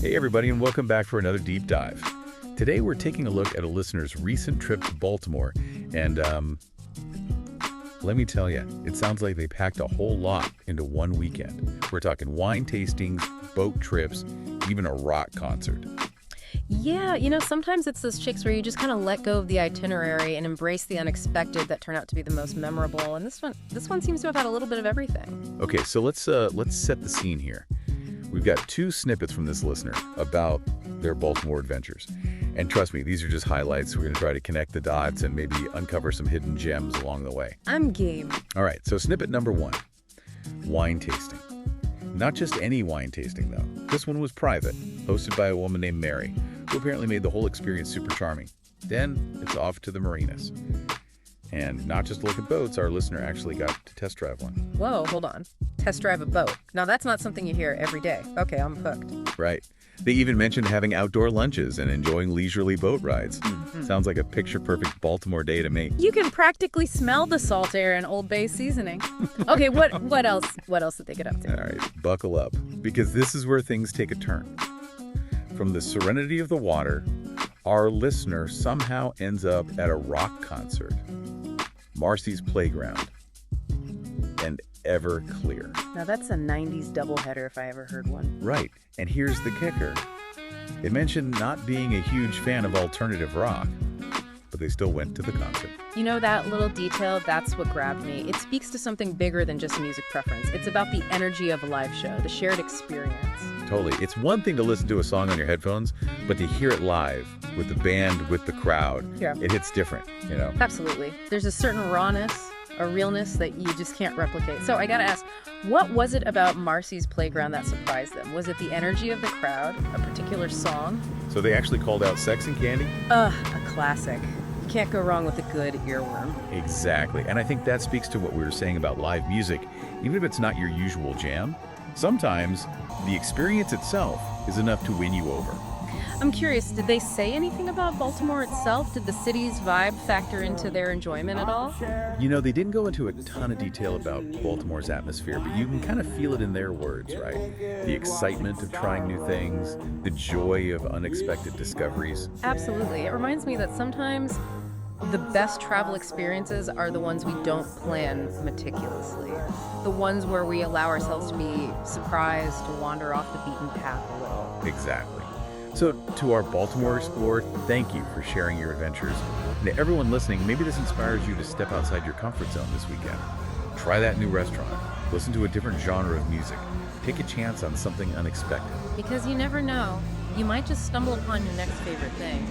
Hey everybody, and welcome back for another deep dive. Today we're taking a look at a listener's recent trip to Baltimore, and let me tell you, it sounds like they packed a whole lot into one weekend. We're talking wine tastings, boat trips, even a rock concert. Yeah, sometimes it's those chicks where you just kind of let go of the itinerary and embrace the unexpected that turn out to be the most memorable. And this one seems to have had a little bit of everything. Okay, so let's set the scene here. We've got two snippets from this listener about their Baltimore adventures. And trust me, these are just highlights. We're going to try to connect the dots and maybe uncover some hidden gems along the way. I'm game. All right, so snippet number one, wine tasting. Not just any wine tasting, though. This one was private, hosted by a woman named Mary, who apparently made the whole experience super charming. Then it's off to the marinas. And not just to look at boats, our listener actually got to test drive one. Whoa, hold on. Test drive a boat. Now, that's not something you hear every day. Okay, I'm hooked. Right. They even mentioned having outdoor lunches and enjoying leisurely boat rides. Sounds like a picture-perfect Baltimore day to me. You can practically smell the salt air and Old Bay seasoning. Okay, what else? What else did they get up to? All right, buckle up, because this is where things take a turn. From the serenity of the water, our listener somehow ends up at a rock concert. Marcy's Playground. And Everclear. Now, that's a 90s doubleheader if I ever heard one. Right, and here's the kicker. It mentioned not being a huge fan of alternative rock, but they still went to the concert. That little detail, that's what grabbed me. It speaks to something bigger than just music preference. It's about the energy of a live show, the shared experience. Totally. It's one thing to listen to a song on your headphones, but to hear it live with the band, with the crowd, it hits different, Absolutely. There's a certain rawness, a realness that you just can't replicate. So I gotta ask, what was it about Marcy's Playground that surprised them? Was it the energy of the crowd, a particular song? So they actually called out Sex and Candy? A classic. You can't go wrong with a good earworm. Exactly. And I think that speaks to what we were saying about live music. Even if it's not your usual jam, sometimes the experience itself is enough to win you over. I'm curious, did they say anything about Baltimore itself? Did the city's vibe factor into their enjoyment at all? They didn't go into a ton of detail about Baltimore's atmosphere, but you can kind of feel it in their words, right? The excitement of trying new things, the joy of unexpected discoveries. Absolutely. It reminds me that sometimes the best travel experiences are the ones we don't plan meticulously. The ones where we allow ourselves to be surprised, to wander off the beaten path a little. Exactly. So to our Baltimore Explorer, thank you for sharing your adventures. And to everyone listening, maybe this inspires you to step outside your comfort zone this weekend. Try that new restaurant. Listen to a different genre of music. Take a chance on something unexpected. Because you never know. You might just stumble upon your next favorite thing.